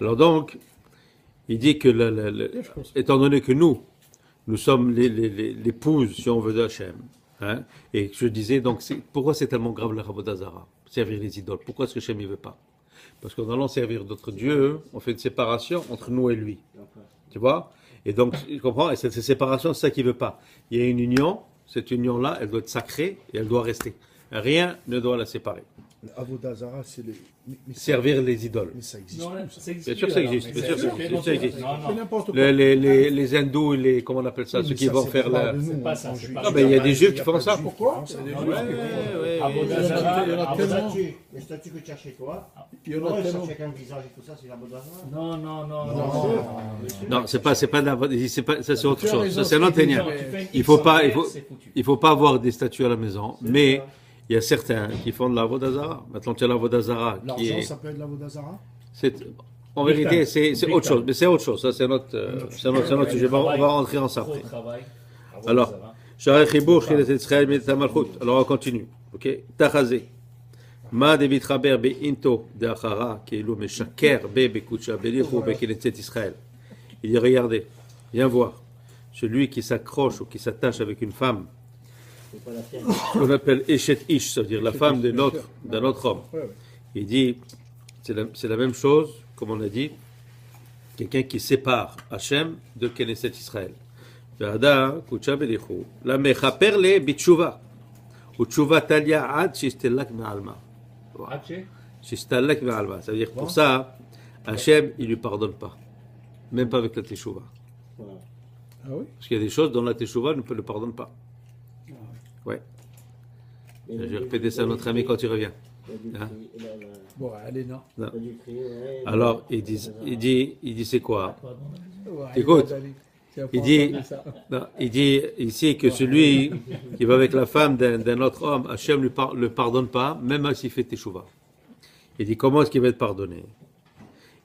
Alors donc, il dit que, étant donné que nous sommes l'épouse, si on veut, d'Hachem, hein, et je disais, donc, pourquoi c'est tellement grave le Avodah Zarah, servir les idoles? Pourquoi est-ce que Hachem ne veut pas? Parce qu'en allant servir d'autres dieux, on fait une séparation entre nous et lui. Tu vois? Et donc, tu comprends? Et cette séparation, c'est ça qu'il ne veut pas. Il y a une union, cette union-là, elle doit être sacrée et elle doit rester. Rien ne doit la séparer. Avodah Zarah, c'est servir les idoles. Mais ça existe. Non, ça existe. Bien sûr, ça existe. Bien sûr, ça existe. C'est n'importe quoi. Les hindous, comment on appelle ça, ceux qui vont faire la. C'est pas ça. C'est pas Non, mais il y a des juifs qui font ça. Pourquoi? Les statues que tu as chez toi, Il y en a tellement. chacun le visage et tout ça, c'est la Avodah Zarah. Non, c'est pas ça, c'est autre chose. Ça, c'est un autre énième. Il faut pas avoir des statues à la maison, mais il y a certains qui font de la Avodah Zarah. Maintenant, tu as la Avodah Zarah qui L'argent, est. ça peut être la Avodah Zarah? En vérité, c'est autre chose. Mais c'est autre chose. Ça, c'est notre sujet. On va rentrer en ça après. Alors, alors on continue. Ok? Tachazé. Ma de vitraber be into de achara keilu meshaker be bekucha belichu be kenetzet Israël. Il dit regardez, viens voir. Celui qui s'accroche ou qui s'attache avec une femme, qu'on appelle Eshet Ish, ça veut dire la femme d'un autre homme. Il dit, c'est la même chose, comme on a dit, quelqu'un qui sépare Hachem de Knesset Israël. Ve'ada kucha belichu la mechaper le bitshuva. Utshuva talia ad shistelak me'alma. Shistelak me'alma. Ça veut dire pour ça, Hachem, il lui pardonne pas. Même pas avec la teshuva. Ah oui? Parce qu'il y a des choses dont la teshuva ne le pardonne pas. Ouais. Je vais répéter ça à notre ami quand tu reviens. Hein? Bon, allez, non. Non. Alors, il dit c'est quoi? Ouais, Écoute, allez. il dit ici que celui qui va avec la femme d'un autre homme, Hachem ne le pardonne pas, même s'il fait teshuva. Il dit comment est-ce qu'il va être pardonné?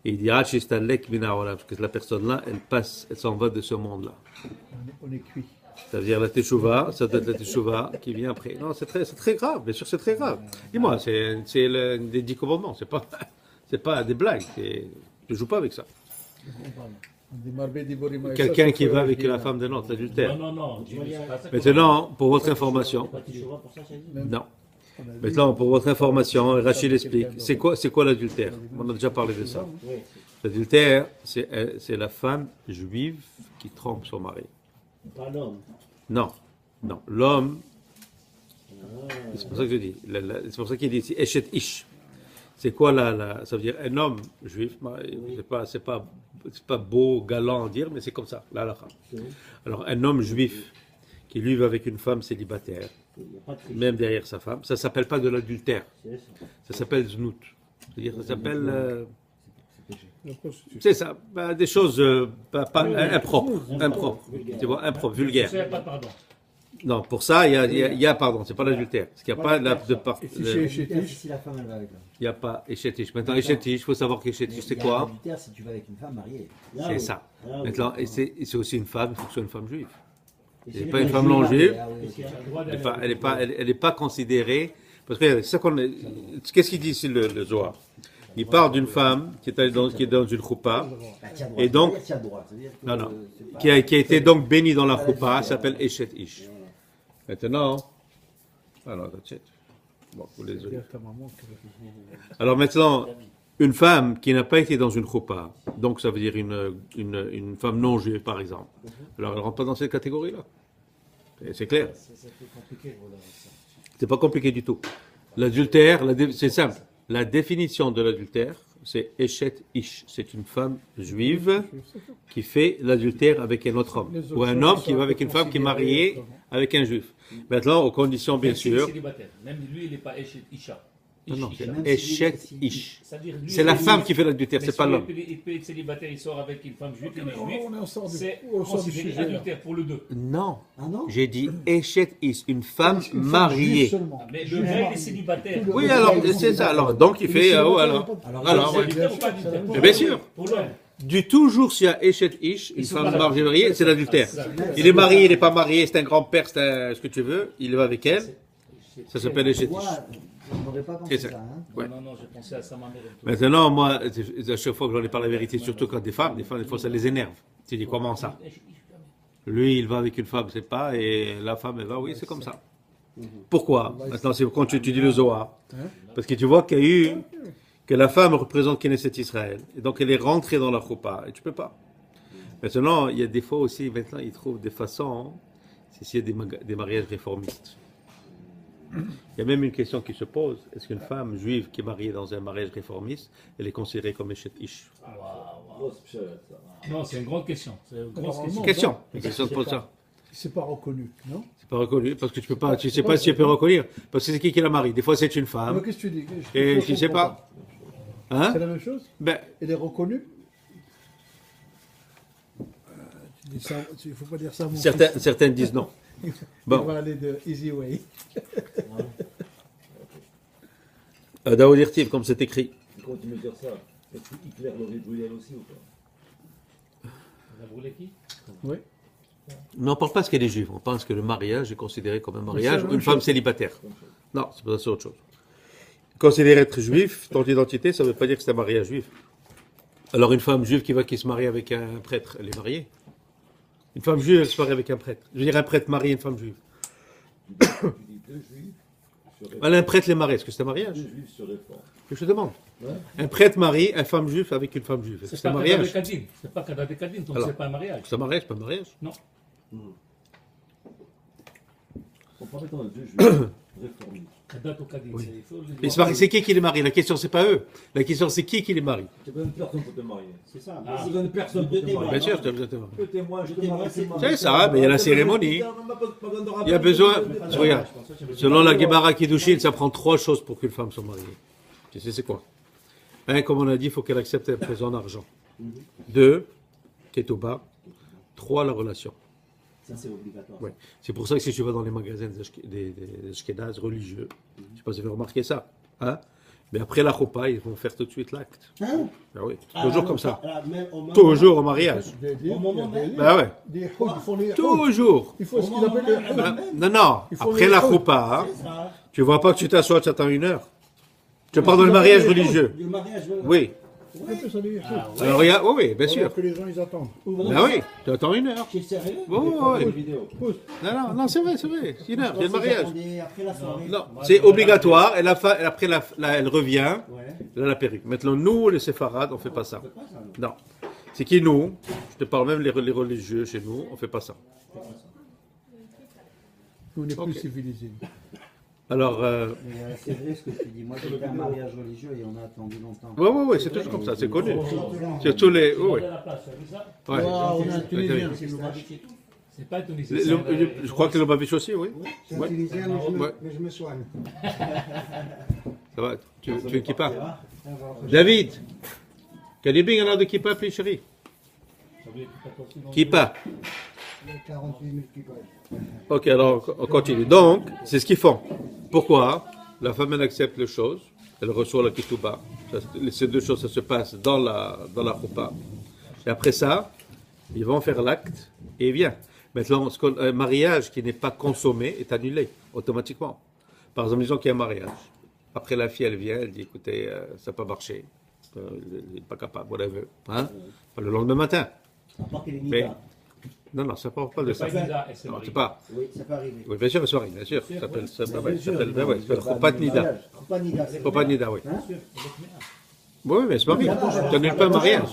Il dit parce que la personne-là, elle s'en va de ce monde-là. On est cuit. Ça veut dire la teshuva, ça doit être la teshuva qui vient après. Non, c'est très grave, bien sûr, c'est très grave. Dis-moi, c'est des 10 commandements, c'est pas des blagues. Tu joues pas avec ça. Quelqu'un qui va avec la femme d'un autre, l'adultère. Non. Maintenant, pour votre information, non. Maintenant, pour votre information, Rachid explique, c'est quoi l'adultère? On a déjà parlé de ça. L'adultère, c'est la femme juive qui trompe son mari. Pas l'homme. Non. L'homme, c'est pour ça que je dis, c'est pour ça qu'il dit ici, Eshet Ish. C'est quoi ça veut dire un homme juif, c'est pas beau, galant à dire, mais c'est comme ça, la halakha. Alors, un homme juif qui lui va avec une femme célibataire, même derrière sa femme, ça s'appelle pas de l'adultère, ça s'appelle znout. C'est-à-dire, ça s'appelle, c'est ça, des choses pas impropres, tu vois, impropres, vulgaires. Non, pour ça, il y a pardon, c'est pas l'adultère, parce qu'il n'y a pas de part. Si la femme elle va avec l'homme. Il n'y a pas échetiche. Maintenant, échetiche, il faut savoir qu'échetiche, c'est quoi? L'adultère, si tu vas avec une femme mariée. C'est ça. Maintenant, et c'est aussi une femme, il faut que ce soit une femme juive. C'est pas une femme non juive. Elle n'est pas considérée. Parce que c'est ça qu'on. Qu'est-ce qu'il dit ici le Zohar? Il parle d'une femme qui est dans une choupa, et donc qui a été donc bénie dans la choupa, elle s'appelle Eshet Ish. Maintenant, alors bon, vous les avez. Alors maintenant, une femme qui n'a pas été dans une choupa, donc ça veut dire une femme non juive par exemple. Alors elle ne rentre pas dans cette catégorie-là. C'est clair. C'est pas compliqué du tout. L'adultère, c'est simple. La définition de l'adultère, c'est Eshet Ish. C'est une femme juive qui fait l'adultère avec un autre homme. Ou un homme qui va avec une femme qui est mariée avec un juif. Maintenant, aux conditions, bien sûr. Même lui, il n'est pas Eshet Isha. Non, c'est Eshet Ish. C'est la femme qui fait l'adultère, c'est pas l'homme. Il peut être célibataire, il sort avec une femme juive, il est juif. C'est du considéré sujet. adultère pour le deux. Non. Ah non? J'ai dit Eshet Ish, une femme mariée. Mais le gars, il est célibataire. Oui, alors, c'est ça. Alors, donc, il fait. Alors, ouais. Adultère ou pas adultère? Mais bien sûr. Pour l'homme. Du toujours, s'il y a Eshet Ish, une femme mariée, c'est l'adultère. Il est marié, il n'est pas marié, c'est un grand-père, c'est ce que tu veux, il va avec elle. Ça s'appelle Eshet Ish. On n'aurait pas pensé Et ça- ça, hein. Ouais. Non, non, j'ai pensé à ça, ma mère. Maintenant, moi, à chaque fois que j'en ai parlé la vérité, surtout quand des fois, ça les énerve. Tu dis, comment ça? Lui, il va avec une femme, c'est pas, et la femme, elle va, oui, c'est comme ça. Pourquoi? Maintenant, c'est quand tu étudies le Zohar. Parce que tu vois qu'il y a eu, que la femme représente Knesset Israël. Et donc, elle est rentrée dans la choupa, et tu peux pas. Maintenant, il y a des fois aussi, maintenant, ils trouvent des façons, c'est s'il y a des mariages réformistes. Il y a même une question qui se pose. Est-ce qu'une femme juive qui est mariée dans un mariage réformiste, elle est considérée comme Eshet Ish? Non, c'est une grande question. C'est une grosse Normalement, question. Une question de pose ça. C'est pas reconnu, non? C'est pas reconnu, parce que tu peux pas, tu sais pas si tu peux reconnaître. Parce que c'est qui la marie? Des fois, c'est une Mais femme. qu'est-ce que tu dis? Et je sais comprends pas. Hein? C'est la même chose? Ben, Elle est reconnue? Tu dis ça, il faut pas dire ça à mon certains disent non. fils. Bon. On va aller de Easy Way. Daoud Irtiv, comme c'est écrit. Quand tu me dire ça, est-ce que Hitler l'aurait brûlé elle aussi ou pas? Vous avez brûlé qui? Oui. Mais on parle pas ce qu'elle est juive. On pense que le mariage est considéré comme un mariage c'est la ou une même femme chose. célibataire. Non, c'est pas ça, c'est autre chose. Considérer être juif, ton identité, ça veut pas dire que c'est un mariage juif. Alors une femme juive qui se marie avec un prêtre, elle est mariée. Une femme juive, elle se marie avec un prêtre. Je veux dire, un prêtre marie une femme juive. Tu dis deux juifs sur réforme. Alors, un prêtre les marie, est-ce que c'est un mariage? Deux juifs sur réforme. Je te demande. Ouais. Un prêtre marie une femme juive avec une femme juive. Est-ce que C'est c'est un pas Kada de mariage? Kadine. C'est pas Kada de Kadine, donc Alors. c'est pas un mariage. C'est un mariage, c'est pas un mariage. Non. On parle dans deux juifs réformistes. Kada ou Kadine. Oui. Il faut le Mais c'est qui les marie? La question, c'est pas eux. La question, c'est qui les marie? Tu besoin de personne pour te marier. C'est ça. Ah. Tu besoin de personne pour te Bien marier. Bien sûr, tu as besoin de te marier. Que témoin, je te Témoin, marie, c'est- C'est ça, mais il y a la cérémonie. Il y a besoin. Regarde, selon la Gemara Kiddushin, ça prend 3 choses pour qu'une femme soit mariée. Tu sais, c'est quoi? Un, comme on a dit, il faut qu'elle accepte un présent en argent. 2, Ketouba. 3, la relation. Ça, c'est obligatoire. Ouais. C'est pour ça que si tu vas dans les magasins des Ashkénazes religieux, je ne sais pas si vous avez remarqué ça, hein? Mais après la choupa, ils vont faire tout de suite l'acte. Hein? Ben oui, toujours comme ça. Même au moment- Toujours au mariage. Au moment même. Ben ouais, Des houds, ils font les houds. toujours. Il faut ce qu'ils appellent les houds. Ben, non, Il faut après les la houds. choupa, hein, C'est ça. tu vois pas que tu t'assois, tu attends 1 heure. Tu parles dans le mariage religieux. Le mariage, voilà. Oui. On appelle ça des houds. Alors regarde, oui, oui, bien sûr. Alors que les gens, ils attendent. Ben oui, tu attends 1 heure. Tu es sérieux? Oui, oui, oui. vidéo. Non, c'est vrai, c'est vrai. 1 heure, c'est le mariage. Après la soirée. Non, c'est obligatoire. Et après, elle revient. Ouais. Elle a la perruque. Maintenant, nous, les séfarades, on fait pas ça. C'est pas ça, non. Non. C'est qui nous? Je te parle même les religieux chez nous, on fait pas ça. On est Ok. plus civilisés. Alors, Mais, c'est vrai ce que tu dis. Moi, j'ai fait un mariage religieux et on a attendu longtemps. ouais, c'est toujours comme ça, c'est connu. Surtout les. Oui, Regarde la place, tu as vu ça? ouais. Waouh, on a un Ouais, Tunisien. C'est Lubavitch et tout. C'est pas Tunisien. Je crois que le Babich aussi, oui. C'est un Ouais. Tunisien, Ouais. mais je me soigne. Ça va, tu es une kippa. David, can you bring another kippa, please, chérie? Kippa. 48 000 qui passent. Ok, alors on continue. Donc, c'est ce qu'ils font. Pourquoi? La femme, elle accepte les choses, elle reçoit la ketouba. Ces 2 choses, ça se passe dans la choupa. Et après ça, ils vont faire l'acte et il vient. Maintenant, un mariage qui n'est pas consommé est annulé automatiquement. Par exemple, disons qu'il y a un mariage. Après, la fille, elle vient, elle dit, écoutez, ça n'a pas marché. Il n'est pas capable, whatever. Hein? Enfin, le lendemain matin. À part qu'il est Mais, Nida. non, ça ne parle pas de ça. C'est pas Nida, et c'est Non, marié. c'est pas. Oui, ça peut arriver. Oui, bien sûr, c'est marié, bien sûr. Ça s'appelle, ça Bien s'appelle, sûr, ben ouais, ça s'appelle Chopat Nida. Chopat Nida. c'est Chopat Nida, oui. Hein? Oui, mais c'est marié. Tu n'annules pas un mariage.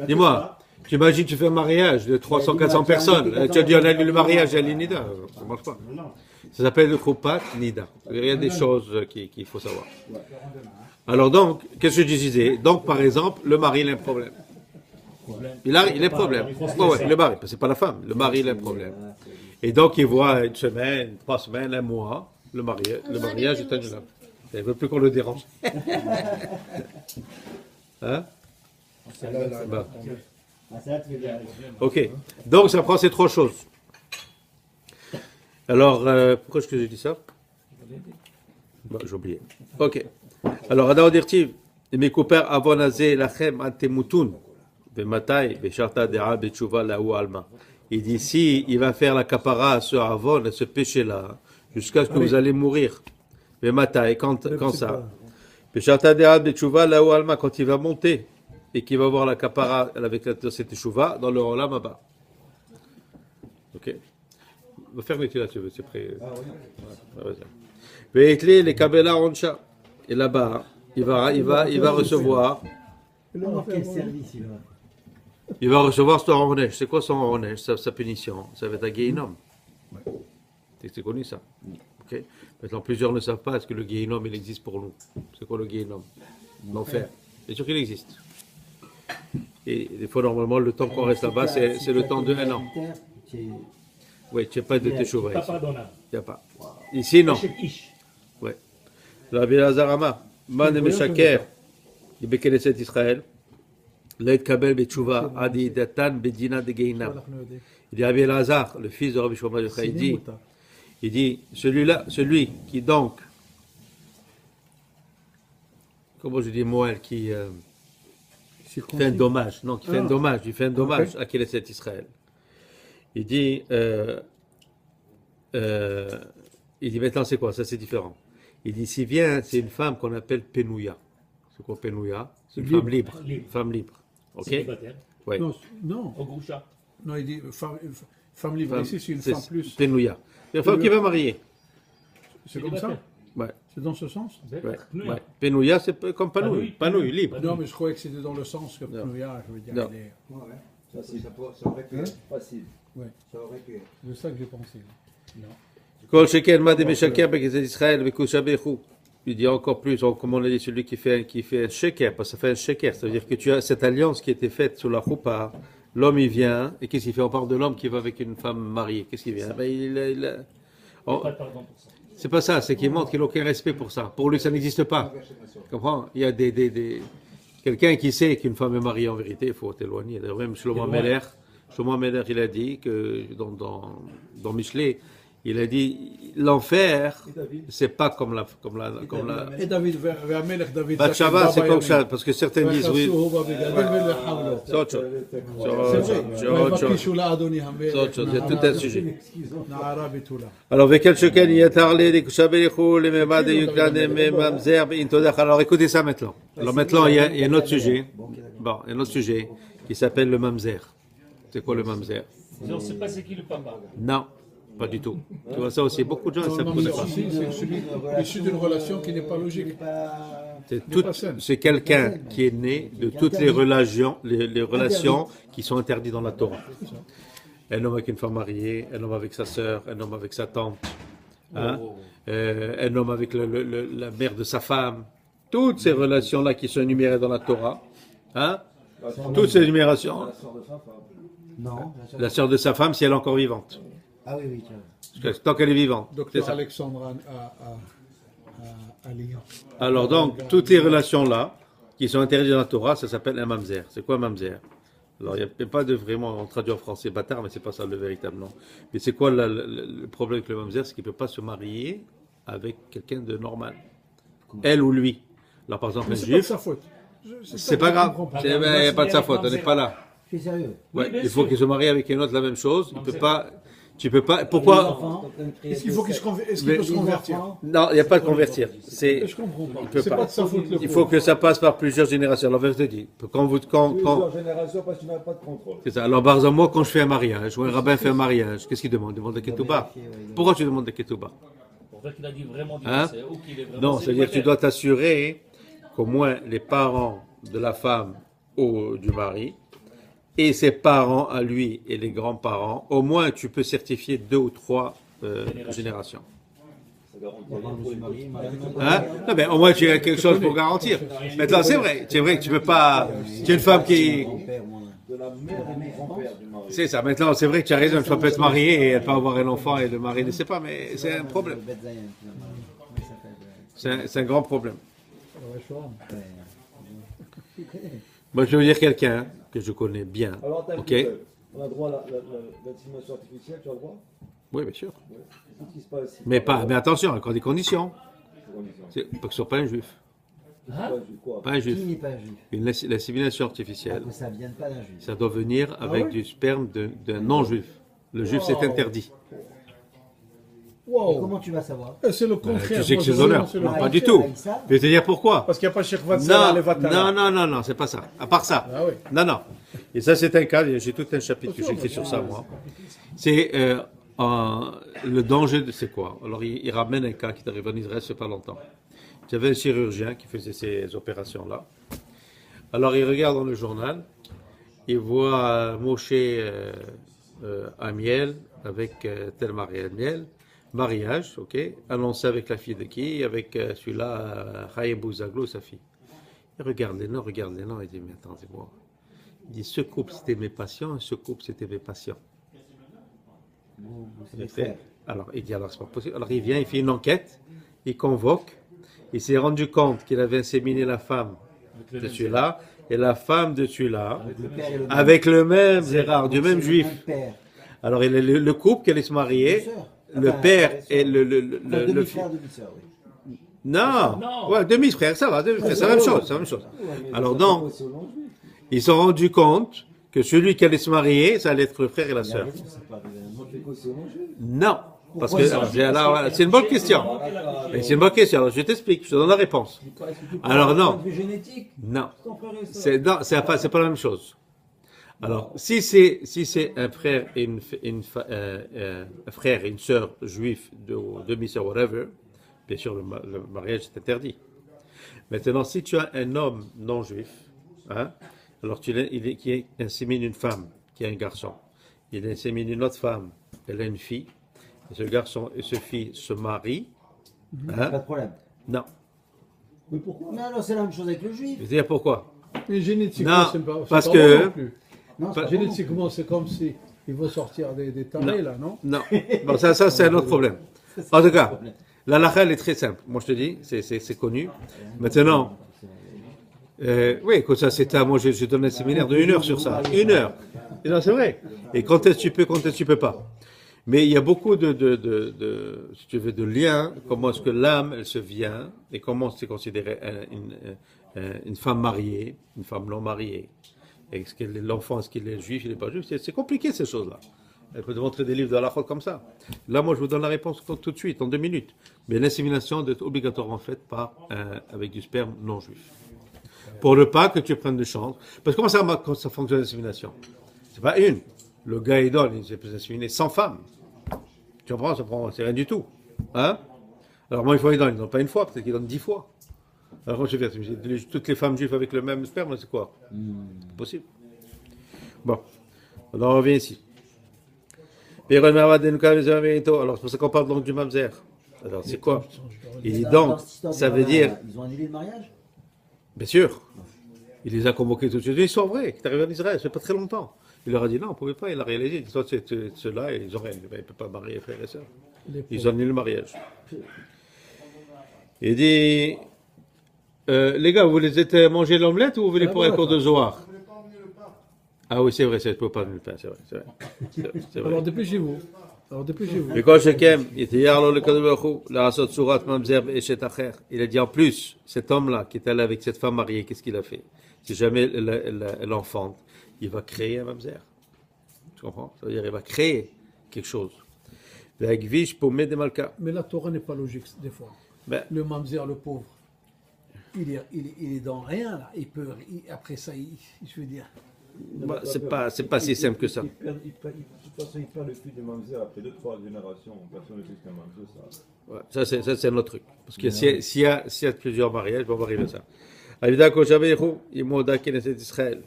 Dis-moi, tu imagines, tu fais un mariage de 300, 400 personnes. Tu as dit, on annule le mariage à l'Inida. Ça ne marche pas. Ça s'appelle le Chopat Nida. Il y a des choses qu'il faut savoir. Alors donc, qu'est-ce que je disais? Donc, par exemple, le mari, il a un problème. Il a un problème. Ouais, le mari, c'est pas la femme. Le mari, il a un problème. Et donc, il voit 1 semaine, 3 semaines, 1 mois, le mariage est annulable. Il ne veut plus qu'on le dérange. Hein? Bah. Ah, ça, tu fais bien. Ok. Donc, ça prend ces 3 choses. Alors, pourquoi est-ce que j'ai dit ça? Bah, j'ai oublié. Ok. Alors, Ada Odirtiv, mes copains, avant Nazé, Lachem, Antemutun, Bematai, Besharta, Dera, Betchouva, Laou, Alma. Il dit, si il va faire la capara à ce Avon, à ce péché-là, jusqu'à ce que vous allez mourir. Mais Mata, et quand ça? Pesharta Dead Betchouva, là où Alma, quand il va monter et qu'il va voir la kapara avec cette teshuva dans le Olam Abba. Ok? On va faire là, tu veux, c'est prêt. Ve'etli les kabela oncha. Et là-bas, il va recevoir. Quel service il va. Il va recevoir son onesh. C'est quoi son onesh, sa punition? Ça va être un Gehinom. C'est connu ça. Ok. Maintenant, plusieurs ne savent pas est-ce que le Gehinom il existe pour nous. C'est quoi le Gehinom? L'enfer. C'est sûr qu'il existe. Et des fois, normalement, le temps qu'on reste là-bas, c'est le temps de 1 an. Oui, tu n'as pas de teshuva Pas ici. pardonnable. Il n'y a pas. Ici, non. Chez Ish. Ouais. Rabbi Lazarama, Man Meshaker, il Bekeleset Israël, Leit Kabel Betchouva, Adi Datan Bedina de Geinam. Il dit Rabbi Lazar, le fils de Rabbi Shlomo Bar Yochai, il dit, celui qui donc, comment je dis Moël, qui fait un dommage, non, qui fait un dommage, il fait un dommage à Keleset Israël. Il dit maintenant c'est quoi? Ça c'est différent. Il dit s'il vient, c'est une femme qu'on appelle Penouya. C'est quoi Penouya? C'est une femme libre. Femme libre. Ok? Célibataire. Ouais. Non, Au Groucha. non, il dit femme libre. Ici, c'est une femme plus. Penouya. C'est une femme qui va marier. C'est comme ça? Ouais. C'est dans ce sens? Ouais. Ouais. Penouya, c'est comme Panouille. Panouille, libre. Non, mais je croyais que c'était dans le sens que Pnouya, je veux dire. Non. il est- Ça aurait pu être. Facile. Ça aurait pu être. C'est ça que j'ai pensé. Kol Shekel Ma de Meshaker Bekeleset Israël Bekusha Bechu. Il dit encore plus, comme on a dit, celui qui fait un sheker, parce que ça fait un sheker, ça veut dire que tu as cette alliance qui a été faite sous la choupa, l'homme il vient, et qu'est-ce qu'il fait? On parle de l'homme qui va avec une femme mariée, qu'est-ce qu'il vient? Ben, oh, Pas de pardon pour ça. c'est pas ça, c'est qu'il montre qu'il n'a aucun respect pour ça. Pour lui, ça n'existe pas. Tu comprends? Il y a quelqu'un qui sait qu'une femme est mariée en vérité, il faut t'éloigner. D'ailleurs, même Shlomo Meler, il a dit que dans Michelet, il a dit l'enfer, c'est pas comme la. Et David, vers Melech David. Bathsheba, c'est comme ça, parce que certains disent oui. C'est autre chose. C'est autre chose. Il y a tout un sujet. Alors, avec quel shekel il y a tarlé des kushabelichou, les memad et yuklan et memamzer, intodach. Alors, écoutez ça maintenant. Alors, maintenant, il y a un autre sujet. Bon, un autre sujet qui s'appelle le mamzer. C'est quoi le mamzer? On ne sait pas c'est qui le papa. Non. Pas du tout. Tu vois ça aussi, beaucoup de gens ne savent pas. C'est celui issu d'une relation qui n'est pas logique. C'est quelqu'un qui est né de toutes les relations qui sont interdites dans la Torah. Un homme avec une femme mariée, un homme avec sa sœur, un homme avec sa tante, hein, un homme avec la mère de sa femme. Toutes ces relations-là qui sont énumérées dans la Torah, hein, toutes ces énumérations. Non. La sœur de sa femme si elle est encore vivante. Ah oui, oui, tiens. Parce que tant qu'elle est vivante. C'est Docteur ça. Alexandre à Lyon. Alors donc, toutes les relations-là, qui sont interdites dans la Torah, ça s'appelle un mamzer. C'est quoi un mamzer? Alors, il n'y a pas de vraiment, on traduit en français bâtard, mais c'est pas ça le véritable nom. Mais c'est quoi le problème avec le mamzer? C'est qu'il ne peut pas se marier avec quelqu'un de normal. Elle ou lui. Alors, par exemple, un C'est pas de juif, sa faute. c'est pas grave. Il n'y a pas de sa faute, on n'est pas là. Je suis sérieux. Ouais, bien il faut sûr. qu'il se marie avec une autre la même chose. Il peut pas. Tu peux pas. Pourquoi? Est-ce qu'il peut se convertir? Non, il n'y a pas de convertir. C'est. Je comprends pas. peut C'est pas. pas de sa faute. Il faut que ça passe par plusieurs générations. Alors, je te dis, Plusieurs générations parce que tu n'as pas de contrôle. c'est ça. Alors, par exemple, moi, quand je fais un mariage, ou un rabbin fait un mariage, qu'est-ce qu'il demande? Il demande la ketouba. Pourquoi tu demandes la ketouba? Pour voir qu'il a dit vraiment du Hein? passé, ou qu'il est vraiment Non, c'est-à-dire que tu célibataire. dois t'assurer qu'au moins les parents de la femme ou du mari et ses parents à lui et les grands-parents, au moins tu peux certifier 2 ou 3 générations. Ça garantit rien pour une Hein? Non, mais au moins tu as quelque chose pour garantir. Maintenant, c'est vrai que tu peux pas. Tu es une femme qui. de la mère et du grand-père du mari. C'est ça. Maintenant, c'est vrai que tu as raison. Une femme peut être mariée et elle peut avoir un enfant et le mari ne sait pas, mais c'est un problème. C'est un grand problème. Moi, je veux dire quelqu'un que je connais bien. Alors, t'as Ok. on a droit à l'insémination artificielle, tu as le droit? Oui, bien sûr. Qu'est-ce qui se passe si Mais t'as pas. Mais attention, encore des conditions. ces conditions? C'est pas que ce soit pas un juif. Hein? Quoi? Pas un Qui juif. n'est pas juif? L'insémination artificielle, Que ça ne vienne pas d'un juif. ça doit venir avec du sperme d'un non-juif. Le juif, c'est interdit. Wow. Comment tu vas savoir? C'est le contraire. Tu sais que Moi, c'est je d'honneur. c'est le Non, contraire. pas du tout. Ils savent. Je vais te dire pourquoi. Parce qu'il n'y a pas Cheikh Vatsala, les Vatala. Non, c'est pas ça. À part ça. Ah oui. Non. Et ça, c'est un cas, j'ai tout un chapitre que j'écris sur ça, moi. C'est le danger de c'est quoi? Alors, il ramène un cas qui est arrivé en Israël, c'est pas longtemps. Il y avait un chirurgien qui faisait ces opérations-là. Alors, il regarde dans le journal, il voit Moshe Amiel avec tel mariage, ok, annoncé avec la fille de qui? Avec celui-là, Chaim Bouzaglou, sa fille. Il regarde les noms, il dit, mais attendez-moi. Il dit, ce couple c'était mes patients et ce couple c'était mes patients. Alors, il dit, alors c'est pas possible. Alors, il vient, il fait une enquête, il convoque, il s'est rendu compte qu'il avait inséminé la femme de celui-là et la femme de celui-là avec le même Gérard, du même juif. Alors, le couple qui allait se marier, le père et le Demi-frère, demi-sœur, oui. Non, ouais, demi-frère, ça va, demi-frère, c'est la même chose. Alors donc, ils se sont rendus compte que celui qui allait se marier, ça allait être le frère et la sœur. Non, parce que alors, c'est une bonne question. Mais c'est une bonne question. Alors je t'explique, je te donne la réponse. Alors non, non, c'est pas la même chose. Alors si c'est un frère et un frère et une sœur juifs de demi-sœur whatever, bien sûr le mariage est interdit. Maintenant si tu as un homme non juif, hein, alors qui insémine une femme qui a un garçon, il insémine une autre femme, elle a une fille, et ce garçon et ce fille se marient. Hein? Pas de problème. Non. Mais pourquoi? Mais alors c'est la même chose avec le juif. Je veux dire pourquoi? Mais génétiquement, Non, c'est pas parce pas que- bon non plus. Non, c'est pas Génétiquement, c'est comme si ils vont sortir des tarés, là, non? Non. Bon, ça c'est un autre problème. En tout cas, la halakha, elle est très simple. Moi, je te dis, c'est connu. Maintenant, oui, écoute, ça, moi, je donne un séminaire de 1 heure sur ça. 1 heure. Et non, c'est vrai. Et quand est-ce que tu peux, quand est-ce que tu peux pas. Mais il y a beaucoup si tu veux, de liens. Comment est-ce que l'âme, elle se vient et comment c'est considéré une femme mariée, une femme non mariée. Est-ce que l'enfant, est-ce qu'il est juif, il n'est pas juif? C'est compliqué ces choses-là. Elle peut te montrer des livres de halakha comme ça. Là, moi, je vous donne la réponse tout de suite, en 2 minutes. Mais l'insémination doit être obligatoirement faite avec du sperme non juif. Pour ne pas que tu prennes de chance. Parce que comment ça fonctionne l'insémination? C'est pas une. Le gars, il donne, il s'est inséminé 100 femmes. Tu comprends? C'est rien du tout. Hein? Alors, moi, il faut il donne pas une fois, peut-être qu'il donne 10 fois. Alors, moi, je vais faire toutes les femmes juives avec le même sperme, c'est quoi? C'est possible. Bon. Alors, on revient ici. Alors, c'est pour ça qu'on parle donc du mamzer. Alors, c'est quoi? Il dit donc, ça veut dire, Ils ont annulé le mariage? bien sûr, il les a convoqués tout de suite. Ils sont vrais, qui est arrivé en Israël, ça fait pas très longtemps. Il leur a dit non, on ne pouvait pas, il a réalisé. Il dit, toi, ceux-là, ils ont rien, ils ne peuvent pas marier frères et sœurs. Ils ont annulé le mariage. Il dit, les gars, vous voulez manger l'omelette ou vous voulez pour un cours de Zohar? Ah oui, c'est vrai, c'est pour pas le pain, c'est vrai. C'est vrai. Alors, dépêchez-vous. וכל שכן, יתייר לו לקדוש ברוך הוא לעשות צורת ממזר באשת אחר. Il a dit en plus, cet homme-là qui est allé avec cette femme mariée, qu'est-ce qu'il a fait? Si jamais elle enfante, il va créer un mamzer. Tu comprends? Ça veut dire il va créer quelque chose. והגביש פומד דמלכה. Mais la Torah n'est pas logique, des fois. Ben, Le mamzer, le pauvre, il est dans rien, là. Après ça, je veux dire... bah, c'est pas si simple que ça. De toute façon, il perd le fil de mamzer après 2-3 générations. Personne ne sait ce qu'un mamzer, ça. Ouais, ça c'est un autre truc. Parce que s'il y a plusieurs mariages, on va arriver à ça. Avida Koshabehu, Imoda Knesset Israël.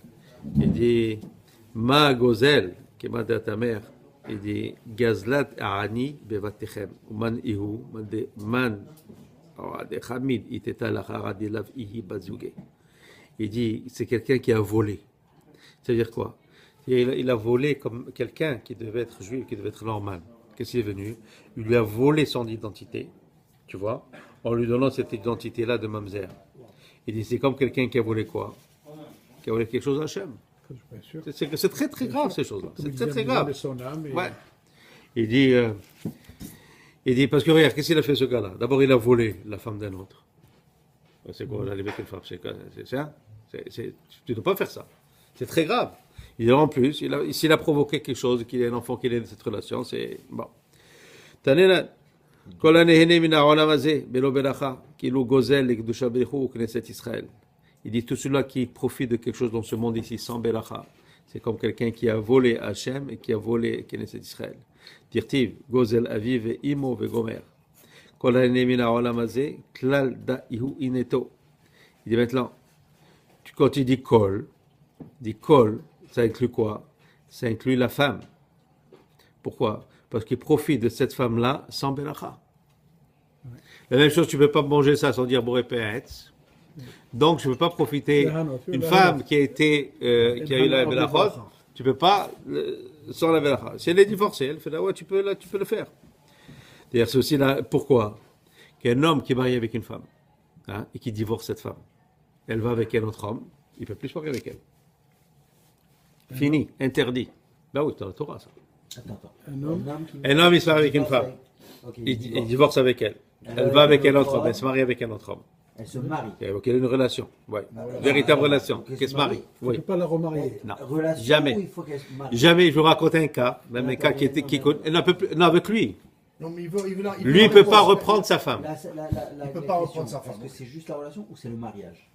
Il dit, Ma Gozel, qui m'a dit à ta mère, il dit, Gazlat Aani Bevatechem, Man Ihu, Man Hamid, Iteta Lachara Dilav Ihi Bazouge. Il dit, c'est quelqu'un qui a volé. Ça veut dire quoi? Il a volé comme quelqu'un qui devait être juif, qui devait être normal. Qu'est-ce qu'il est venu? Il lui a volé son identité, tu vois, en lui donnant cette identité-là de mamzer. Il dit, c'est comme quelqu'un qui a volé quoi? Qui a volé quelque chose d'Hachem. Bien sûr. C'est très très grave ces choses-là. Comme C'est il très disait, très grave. de son âme et- Ouais. Il dit, parce que regarde, qu'est-ce qu'il a fait ce gars-là? D'abord, il a volé la femme d'un autre. C'est quoi, aller avec une femme? C'est ça? Tu ne dois pas faire ça. C'est très grave. Il dit en plus, s'il a provoqué quelque chose, qu'il y ait un enfant qui est de cette relation, c'est bon. Tanena, כל הנהנה מן העולם הזה, בלא ברכה, כאילו גוזל לקדושה בריך הוא כנסת ישראל. Il dit tout celui qui profite de quelque chose dans ce monde ici sans beracha. C'est comme quelqu'un qui a volé Hachem et qui a volé Knesset Israël. Dirtiv, gozel aviv et imo ve gomer. Kol hanene min ha'olam hazeh, klal da'ihu ineto. Il dit maintenant, quand il dit kol, ça inclut quoi? Ça inclut la femme. Pourquoi? Parce qu'il profite de cette femme-là sans beracha. La même chose, tu ne peux pas manger ça sans dire boré pe'etz. Donc, je ne peux pas profiter d'une femme qui a eu la belachot, tu ne peux pas sans la belacha. Si elle est divorcée, elle fait là, ouais, tu peux le faire. D'ailleurs, c'est aussi là, pourquoi? Qu'un homme qui est marié avec une femme, hein, et qui divorce cette femme, elle va avec un autre homme, il ne peut plus se marier avec elle. Fini, interdit. Là oui, c'est dans la Torah, ça. Attends. Un homme, il se marie avec une femme, Ok, il divorce avec elle. Elle va avec un autre homme, elle se marie avec un autre homme. Elle se marie. Donc, il y a une relation, ouais. Véritable relation, Donc, elle qu'elle se se marie. marie. Tu ne Oui. peux pas la remarier. Non, Relation jamais. ou il faut qu'elle se marie? Jamais, je vous raconte un cas, même un cas qui elle n'en peut plus, non, avec lui. Non, mais il veut Lui, il ne peut pas reprendre sa femme. Il peut pas reprendre sa femme. Est-ce que c'est juste la relation ou c'est le mariage?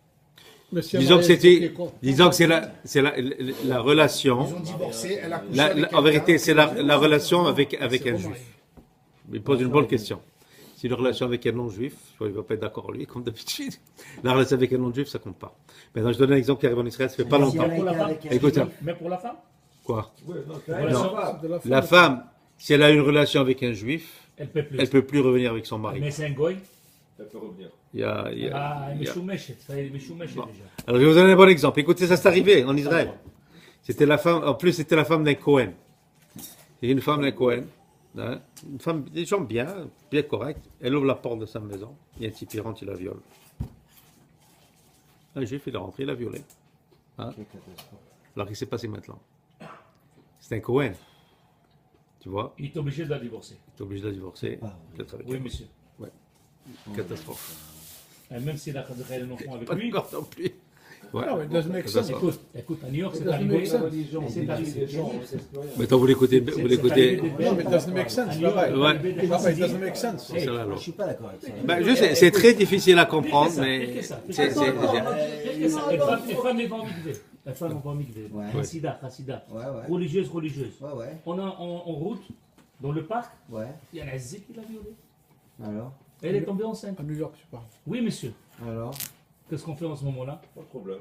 Mais si elle Disons que marie, c'était, con. disons que c'est la relation. Ils ont divorcé, elle a couché avec En vérité, quelqu'un. c'est la relation avec un C'est juif. Il pose une bonne question. Si la relation avec un non-juif, il ne va pas être d'accord lui, comme d'habitude. La relation avec un non-juif, ça ne compte pas. Maintenant, je donne un exemple qui arrive en Israël, ça fait pas Si longtemps. elle a été Pour la femme. avec un Écoute, juif, Mais pour la femme, Quoi? Ouais, non, relation, C'est de La femme, si elle a une relation avec un juif, elle peut plus. elle ne peut plus revenir avec son mari. Mais c'est un goy. elle peut revenir. Ah, il y a- Meshoumesh, ça y est, Meshoumesh Bon. déjà. Alors, je vais vous donner un bon exemple. Écoutez, ça s'est arrivé en Israël. C'était la femme, en plus, c'était la femme d'un Cohen. C'est une femme d'un Cohen. Hein, une femme, des gens bien corrects. Elle ouvre la porte de sa maison. Il y a un type qui rentre, il la viole. Un juif, il est rentré, il l'a violé. Hein? quelle catastrophe. Alors, qu'est-ce qui s'est passé maintenant? C'est un Cohen. Tu vois? Il est obligé de la divorcer. Tu es obligé de la divorcer. Ah, Peut-être avec Oui, elle. monsieur. Catastrophe. Et même s'il a créé un enfant avec Pas lui. d'accord non plus. Ouais. Non, mais it doesn't make sense. Écoute, à New York, c'est doesn't arrivé. make sense. Religion, C'est arrivé. Maintenant, vous l'écoutez. C'est arrivé des Non, mais it belles- doesn't make sense. à New Là-bas, York, Ouais. arrivé des Là-bas, it gens doesn't make sense. C'est la Je loi. ne suis pas d'accord avec ça. Ben, je sais, c'est très difficile à comprendre, Fais mais que ça. c'est- c'est- Les femmes, elles vont en mikvé. Les femmes vont en mikvé. Ouais. Chassida. Ouais. Religieuse. Ouais. On a en route, dans le parc, Ouais. il y a la Zé qui l'a violée. Alors Elle est tombée enceinte. À New York, tu parles. Oui, monsieur. Alors Qu'est-ce qu'on fait en ce moment-là? Pas de problème.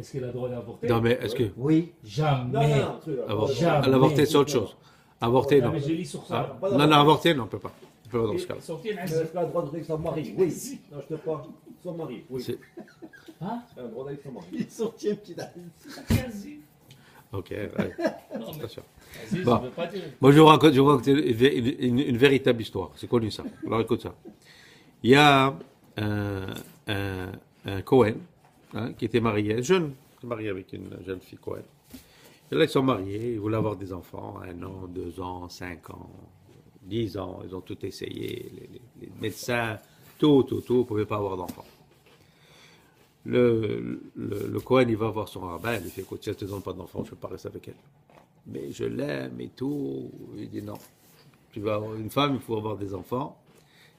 Est-ce qu'elle a le droit d'avorter? Non, mais est-ce que Oui. Jamais. avorter, Jamais. l'avorter, c'est autre chose. Avorter, Ah, non. mais j'ai lu sur ça. Ah, non, avorter, non, on ne peut pas. On peut pas dans ce cas. Sortir une Est-ce qu'elle a le droit avec son mari? Oui. Non, je te parle. Son mari, oui. C'est- Hein? Elle a le droit avec son mari. Il est sorti un petit Quasi. Ok, ouais, Non, mais attention. vas-y, Bon. ça veut pas dire. Moi, je vous raconte une véritable histoire. C'est connu ça. Alors écoute ça. Il y a un Cohen hein, qui était marié, un jeune, marié avec une jeune fille Cohen. Et là, ils sont mariés, ils voulaient avoir des enfants, 1 an, 2 ans, 5 ans, 10 ans. Ils ont tout essayé, les médecins, tout, ils ne pouvaient pas avoir d'enfants. Le Cohen, il va voir son rabbin, il lui fait, écoute, si elle ne te donne pas d'enfants, je ne peux pas rester avec elle. Mais je l'aime et tout. Il dit non. Tu vas avoir une femme, il faut avoir des enfants.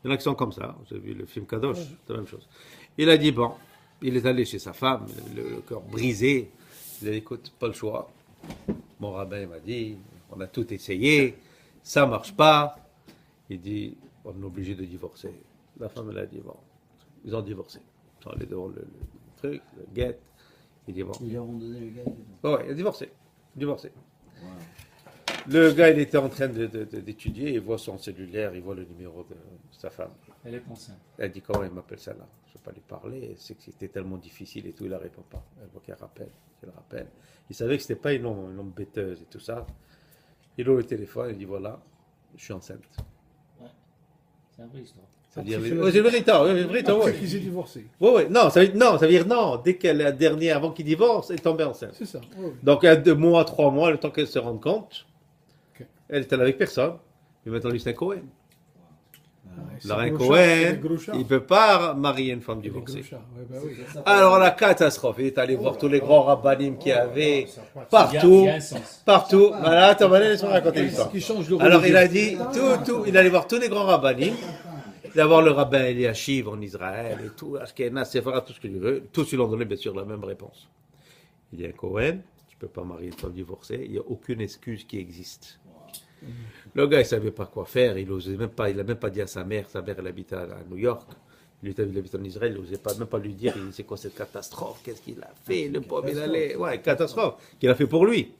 Il y en a qui sont comme ça. Vous avez vu le film Kadosh, c'est la même chose. Il a dit bon, il est allé chez sa femme, le cœur brisé. Il a dit écoute, pas le choix. Mon rabbin m'a dit, on a tout essayé, ça marche pas. Il dit, on est obligé de divorcer. La femme, elle a dit bon, ils ont divorcé. Ils sont allés devant le truc, le guet. Il dit bon. Ils leur ont donné le gars. Ouais, il a divorcé. Le gars, il était en train d'étudier, il voit son cellulaire, il voit le numéro de sa femme. Elle est enceinte. Elle dit comment il m'appelle ça là? Je ne vais pas lui parler, c'est que c'était tellement difficile et tout, il ne répond pas. Elle voit qu'elle rappelle. Il savait que ce n'était pas une homme bêteuse et tout ça. Il ouvre le téléphone, il dit voilà, je suis enceinte. C'est une vraie histoire. Ça veut dire, Après qu'il c'est vrai, Après ouais. qu'ils aient divorcé. Ouais, non, ça veut dire non. Dès qu'elle est la dernière, avant qu'il divorce, elle est tombée enceinte. C'est ça. Ouais. Donc, il y a 2 mois, 3 mois, le temps qu'elle se rende compte, Ok. elle était là avec personne. Mais maintenant, lui, c'est un Cohen. Alors un c'est Cohen, des gros chats. il ne peut pas marier une femme Des gros divorcée. chats, ouais, bah oui. Alors la catastrophe, il est allé voir tous les grands rabbinim qu'il y avait, Il y a partout, un sens. partout. Voilà, attends, laisse-moi raconter l'histoire. Qui change de Alors il a religion. dit, tout, il allait voir tous les grands rabbinim, d'abord le rabbin Eliashiv en Israël et tout, Ashkenaz, Sephora, tout ce que tu veux, tous ils lui ont donné bien sûr la même réponse. Il dit un Cohen, tu ne peux pas marier une femme divorcée, il n'y a aucune excuse qui existe. Le gars, il ne savait pas quoi faire, il n'a même pas dit à sa mère elle habitait à New York, il habite en Israël, il n'osait même pas lui dire, c'est quoi cette catastrophe, qu'est-ce qu'il a fait, le pauvre, il allait, ouais, catastrophe, qu'il a fait pour lui.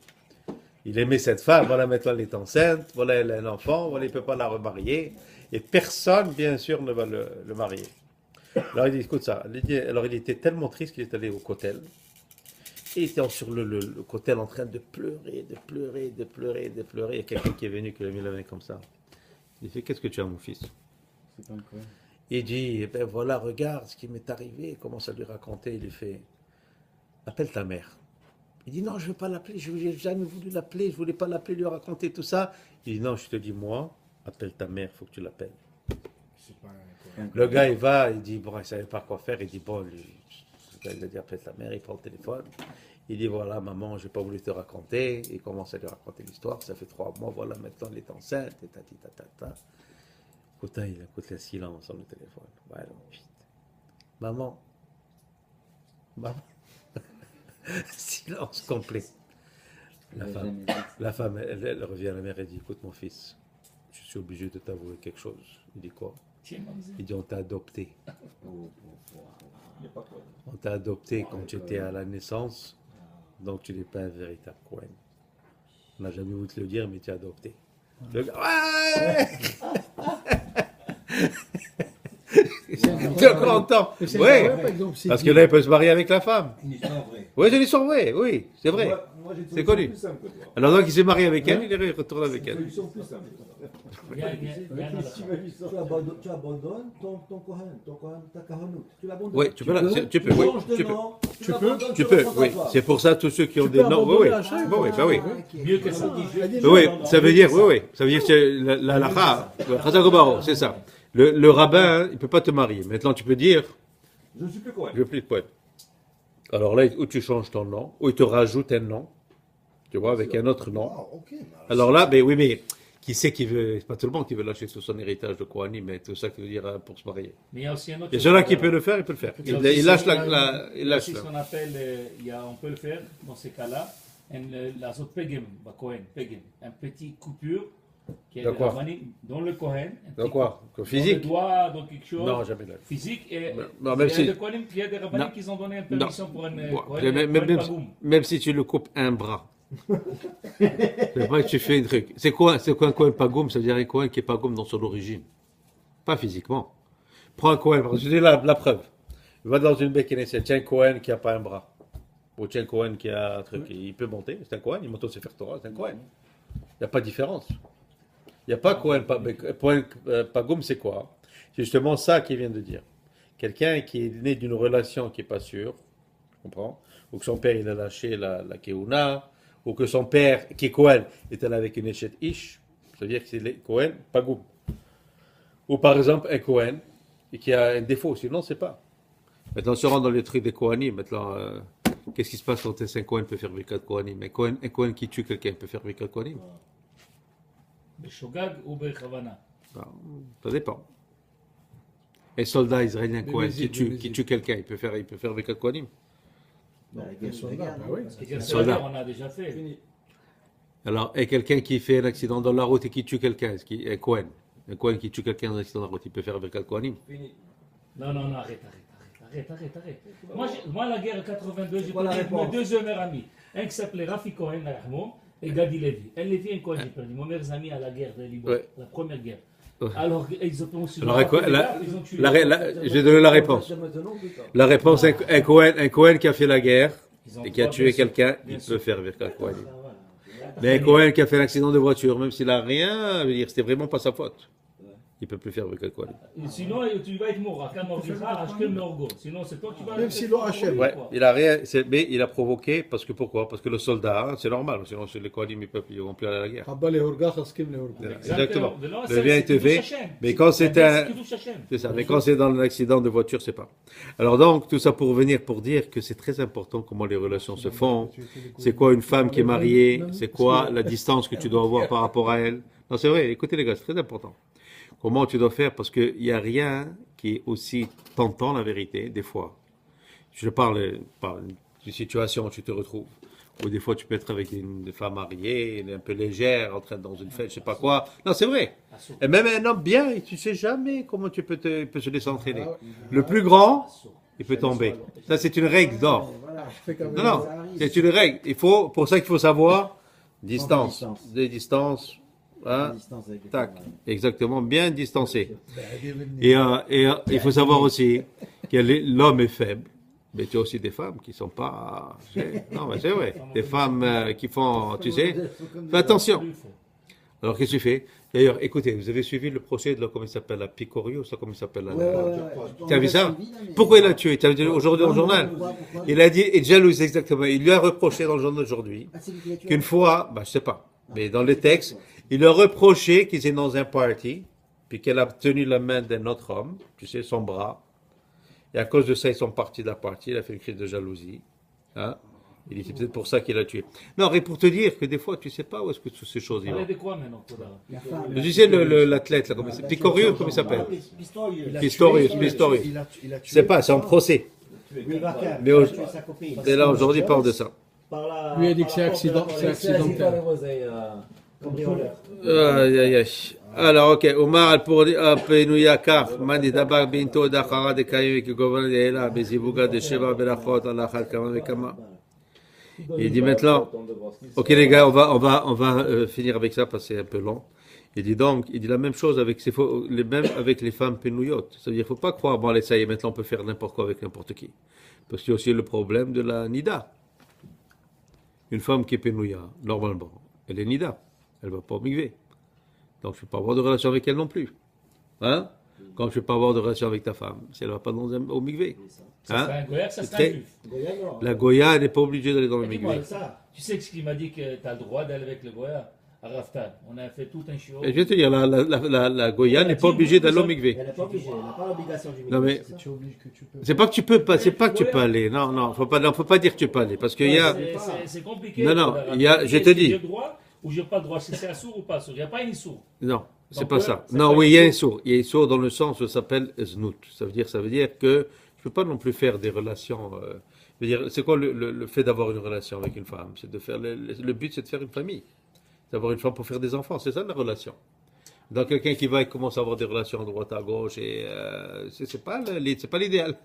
Il aimait cette femme, voilà maintenant elle est enceinte, voilà elle a un enfant, voilà il ne peut pas la remarier, et personne, bien sûr, ne va le marier. Alors il dit, écoute ça, alors il était tellement triste qu'il est allé au kotel, et il était sur le kotel en train de pleurer, de pleurer, de pleurer, de pleurer. Il y a quelqu'un qui est venu, qui lui a mis la main comme ça. Il fait, qu'est-ce que tu as, mon fils? C'est pas incroyable. Il dit, eh ben voilà, regarde ce qui m'est arrivé. Il commence à lui raconter. Il lui fait, appelle ta mère. Il dit, non, je ne veux pas l'appeler. Je n'ai jamais voulu l'appeler. Je ne voulais pas l'appeler, lui raconter tout ça. Il dit, non, je te dis, moi, appelle ta mère. Il faut que tu l'appelles. C'est pas un Cohen. Le gars, il va, il dit, bon, il ne savait pas quoi faire. Il dit, bon, il a dit, appelle ta mère. Il prend le téléphone. Il dit, voilà, maman, je n'ai pas voulu te raconter. Il commence à lui raconter l'histoire. Ça fait 3 mois, voilà, maintenant, elle est enceinte. Et tati, tata. Putain, il écoute le silence sur le téléphone. Voilà, vite. Maman. Silence complet. La femme, elle revient à la mère et dit, écoute, mon fils, je suis obligé de t'avouer quelque chose. Il dit, quoi? Il dit, on t'a adopté. Il n'y a pas quoi. On t'a adopté quand tu étais à la naissance, donc tu n'es pas un véritable Cohen. On n'a jamais voulu te le dire, mais tu es adopté. Le gars, ouais. Tu es content. Mais c'est Oui, vrai, par exemple, si parce tu- que là, il peut se marier avec la femme. Une histoire vraie. Oui, c'est une histoire vraie, oui, c'est vrai. Moi, j'ai une C'est solution connu. plus simple que toi. Alors donc, il s'est marié avec elle, il est retourné avec Une elle. solution plus simple. Il y a un autre. Tu abandonnes ton Kohen, ta Kahanout. Tu l'abandonnes. Oui, tu peux, tu peux, Tu oui, changes de tu peux. nom, Tu l'abandonnes Tu sur peux, le oui. conservatoire. C'est pour ça, tous ceux qui ont Tu des peux noms, oui, abandonner oui. la chaîne, Bah oui, bah oui. Mieux que ça. Oui, ça veut dire, oui, oui. Ça veut dire que la lacha, c'est ça. Le rabbin, hein, il ne peut pas te marier. Maintenant, tu peux dire, Je ne suis plus quoi. je veux plus de poète. Alors là, où tu changes ton nom, ou il te rajoute un nom, tu vois, avec un autre nom. Ah, ok. mais Alors là, ben oui, mais qui c'est qui veut, c'est pas tout le monde qui veut lâcher tout son héritage de Kohanim, mais tout ça qui veut dire pour se marier. Mais il y a aussi un autre. Il y a celui-là qui peut le faire, il peut le faire. Il y a aussi Il lâche ce- il y a il il y a lâche aussi ce qu'on appelle, on peut le faire dans ces cas-là, la zone pegem, Kohen, pegem, un petit coupure qui est De quoi? dans le Kohen. Dans quoi? Dans Physique? le doigt, dans quelque chose. Non, jamais là. Physique et Non, même il y a si- des Kohanim, il y a des rabbins Non. qui ont donné une Non. permission pour un Bon, Kohen, même, pagoum. même si tu le coupes un bras, c'est vrai que tu fais un truc. C'est quoi un Kohen Pagoum? Ça veut dire un Kohen qui est Pagoum dans son origine. Pas physiquement. Prends un Kohen, parce que je dis la preuve. Va dans une baie qui tiens un Kohen qui n'a pas un bras. Ou tiens un Kohen qui a un truc. Il peut monter, c'est un Kohen, il monte au Sefer Torah, c'est un Kohen. Il n'y a pas de différence. Il n'y a pas Kohen Pagoum, c'est quoi? C'est justement ça qu'il vient de dire. Quelqu'un qui est né d'une relation qui n'est pas sûre, tu comprends? Ou que son père il a lâché la Keuna, ou que son père, qui est Kohen, est allé avec une échette Ish, ça veut dire que c'est le Kohen Pagoum. Ou par exemple un Kohen qui a un défaut, sinon c'est pas. Maintenant, si on rentre dans les trucs des Kohanim, maintenant, qu'est-ce qui se passe quand un Kohen peut faire Birkat Kohanim? Un Kohen qui tue quelqu'un peut faire Birkat Kohanim? Beshogag ou Bechavana. Ça dépend. Un soldat israélien Kohen Bémézid, qui Bémézid. tue quelqu'un, il peut faire Birkat Kohanim? Bah, la guerre, soldat, la guerre, bah non oui. Parce que Et c'est- soldat. on a déjà fait. Alors, et quelqu'un qui fait un accident dans la route et qui tue quelqu'un, un Kohen qui tue quelqu'un dans un accident dans la route, il peut faire Birkat Kohanim? Non, arrête. Moi, la guerre 82, j'ai quoi la perdu mes réponse? 2 meilleurs amis. Un qui s'appelait Rafi Cohen, et Gadi Levi. Un Levi et un Cohen, j'ai perdu. Mes meilleurs amis à la guerre de Liban, Ouais. la première guerre. Ouais. Alors, ils ont aussi. Alors, je vais donner la réponse. La réponse, un Kohen qui a fait la guerre et qui a tué quelqu'un, il peut faire Birkat Kohanim. Mais un Kohen qui a fait un accident de voiture, même s'il n'a rien, je veux dire, c'était vraiment pas sa faute. il ne peut plus faire avec le Kohanim. Sinon, tu vas être mort. Sinon, c'est toi qui vas Même être si mort. l'on achève. Ouais, il a rien, mais il a provoqué, parce que pourquoi? Parce que le soldat, hein, c'est normal, sinon les Kohanim ils vont plus aller à la guerre. Rabba les Horgach, Haskim les Horgach. Exactement. Le Le bien est fait, mais quand c'est c'est ça, mais quand c'est dans un accident de voiture, c'est pas. Alors donc, tout ça pour revenir, pour dire que c'est très important comment les relations se font. C'est quoi une femme qui est mariée? C'est quoi la distance que tu dois avoir par rapport à elle? Non, c'est vrai, écoutez les gars, c'est très important. Comment tu dois faire? Parce qu'il n'y a rien qui est aussi tentant, la vérité, des fois. Je parle d'une situation où tu te retrouves. Ou des fois, tu peux être avec une femme mariée, elle est un peu légère, en train dans une fête, je sais pas quoi. Non, c'est vrai. Et même un homme bien, tu sais jamais comment il peut se laisser entraîner. Le plus grand, il peut tomber. Ça, c'est une règle d'or. Non, non, c'est une règle. Pour ça qu'il faut savoir distance. Des distances. Hein? Tac, exactement, bien distancé. Et il faut savoir aussi que l'homme est faible, mais tu as aussi des femmes qui sont pas. Non, mais c'est vrai. Des femmes qui font, tu sais, fais attention. Alors qu'est-ce que tu fais? D'ailleurs, écoutez, vous avez suivi le procès de comment il s'appelle, la Picorio, ça comment il s'appelle Tu as vu ça? Pourquoi il l'a tué? Tu as vu aujourd'hui dans le journal? Il a dit, et jalouse exactement. Il lui a reproché dans le journal aujourd'hui qu'une fois, je sais pas, mais dans les textes. Il a reproché qu'ils étaient dans un party, puis qu'elle a tenu la main d'un autre homme, tu sais, son bras. Et à cause de ça, ils sont partis de la partie. Il a fait une crise de jalousie. Hein? Il dit, c'est peut-être pour ça qu'il a tué. Non, et pour te dire que des fois, tu ne sais pas où est-ce que toutes ces choses y vont. de quoi maintenant? Tu sais, l'athlète, là, Picorio, comment il s'appelle? Pistorius. C'est pas, c'est en procès. Mais là, aujourd'hui, il parle de ça. Lui a dit que c'est accidentel. Alors, ok. Omar al-Penouya Kaf, Mani Dabak Binto Dakhara de Kayim qui gouverne de Ela, Bezibuga de Sheba Belachot, Allah Khalkama Mekama. Il dit maintenant, ok les gars, on va finir avec ça parce que c'est un peu long. Il dit la même chose avec les femmes pénouillotes. C'est-à-dire, il ne faut pas croire, bon allez, ça y est, maintenant on peut faire n'importe quoi avec n'importe qui. Parce qu'il y a aussi le problème de la nida. Une femme qui est pénouilla, normalement, elle est nida. Elle ne va pas au mikvé. Donc, je ne peux pas avoir de relation avec elle non plus. Hein? Comme je ne peux pas avoir de relation avec ta femme, si elle ne va pas au mikvé. Ça serait un goya, ça serait un juif. La goya, elle n'est pas obligée d'aller dans le mikvé. Tu sais ce qu'il m'a dit que tu as le droit d'aller avec le goya à Raftan. On a fait tout un chiot. Je vais te dire, la goya n'est pas obligée d'aller au mikvé. Elle n'est pas obligée, elle n'a pas l'obligation du Non, mais c'est pas que tu peux pas, c'est pas que tu peux aller. Non, faut pas dire que tu peux aller. Parce qu'il y a. C'est compliqué. Non, je te dis. J'ai le droit ou j'ai pas le droit? C'est un sourd ou pas sourd? Il n'y a pas une sourd. Non, c'est pas ça. Non, oui, il y a un sourd. Il y a un sourd dans le sens où ça s'appelle znout. Ça veut dire que je peux pas non plus faire des relations. Je veux dire, c'est quoi le fait d'avoir une relation avec une femme? C'est de faire le but, c'est de faire une famille. D'avoir une femme pour faire des enfants. C'est ça la relation. Donc quelqu'un qui va et commence à avoir des relations à droite à gauche et c'est pas l'idéal.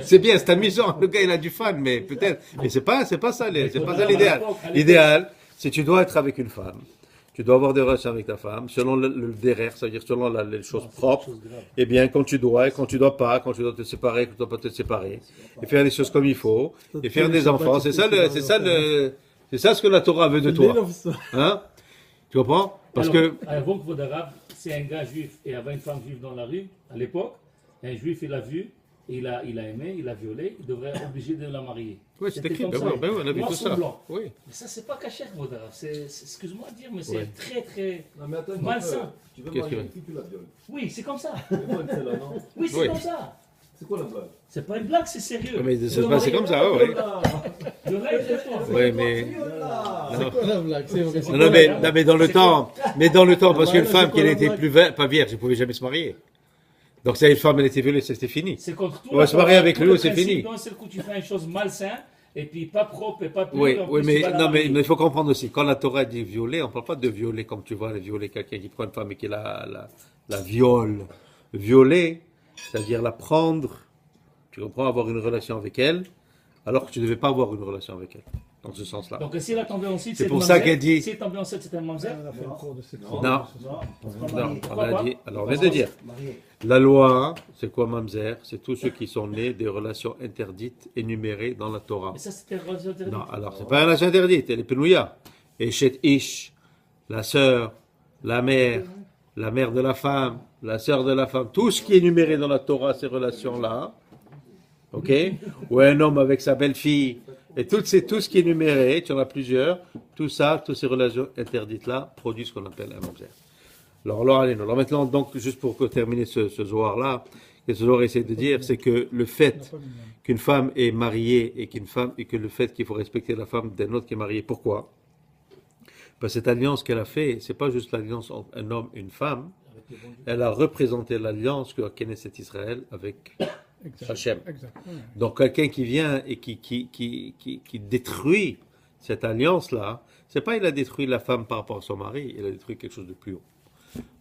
C'est bien, c'est amusant. Le gars il a du fun, mais peut-être. Mais c'est pas ça l'idéal. L'idéal, c'est tu dois être avec une femme. Tu dois avoir des relations avec ta femme, selon le derer, c'est-à-dire selon les choses propres. Et bien, quand tu dois pas, quand tu dois te séparer, quand tu dois pas te séparer. Et faire les choses comme il faut. Et faire des enfants. C'est ça ce que la Torah veut de toi. Hein? Tu comprends? Parce que. Avant que d'arabe, c'est un gars juif et avait une femme juive dans la rue, à l'époque. Un juif, il l'a vu, il a aimé, il a violé, il devrait être obligé de la marier. Oui, c'est écrit. Ben oui, on a vu tout ça. Oui. Mais ça, c'est pas caché, d'arabe. Excuse-moi de dire, mais c'est très, très Non, mais attends, malsain. tu veux Qu'est-ce marier que- qui tu la violes? Oui, c'est comme ça. C'est pas celle-là, non? Oui, c'est Oui. comme ça. C'est quoi la blague? C'est pas une blague, c'est sérieux. Mais c'est comme ça, oui. Le rêve de toi. Oui, mais. C'est quoi la blague? C'est vrai, c'est Non, quoi mais, la- non, mais dans le temps, parce qu'une femme qui n'était pas vierge, elle ne pouvait jamais se marier. Donc, si une femme, elle était violée, c'était fini. C'est contre tout. On va se marier avec lui, c'est fini. D'un seul coup, tu fais une chose malsain, et puis pas propre et pas pure. Oui, en oui, plus, mais, tu vas la non, mais marier. il faut comprendre aussi, quand la Torah dit violer, on ne parle pas de violer comme tu vois, violer quelqu'un qui prend une femme et qui la viole. Violer, c'est-à-dire la prendre, tu comprends, avoir une relation avec elle, alors que tu ne devais pas avoir une relation avec elle, dans ce sens-là. Donc, si elle a tombé enceinte, C'est pour ça qu'elle dit- Si elle est tombée enceinte, c'est un mamzer. On a fait le cours de cette Non, Non, on a dit, alors on vient de dire, la loi, c'est quoi mamzer? C'est tous ceux qui sont nés des relations interdites énumérées dans la Torah. Mais ça, c'était une relation interdite. Non, alors c'est pas une relation interdite, elle est penouilla. Et chez Ish, la sœur, la mère, la mère de la femme, la sœur de la femme, tout ce qui est énuméré dans la Torah, ces relations-là, ok, ou un homme avec sa belle-fille, et tout ce qui est énuméré, tu en as plusieurs, tout ça, toutes ces relations interdites-là, produisent ce qu'on appelle un mamzer. Alors maintenant, donc, juste pour terminer ce Zohar-là, ce que ce Zohar essaie de dire, c'est que le fait qu'une femme est mariée et que le fait qu'il faut respecter la femme d'un autre qui est marié, pourquoi? Parce que cette alliance qu'elle a fait, c'est pas juste l'alliance entre un homme et une femme, elle a représenté l'alliance que Knesset Israël avec Hachem. Donc quelqu'un qui vient et qui détruit cette alliance-là, c'est pas il a détruit la femme par rapport à son mari, il a détruit quelque chose de plus haut.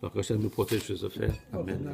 Donc Hachem nous protège de ce fait. Amen.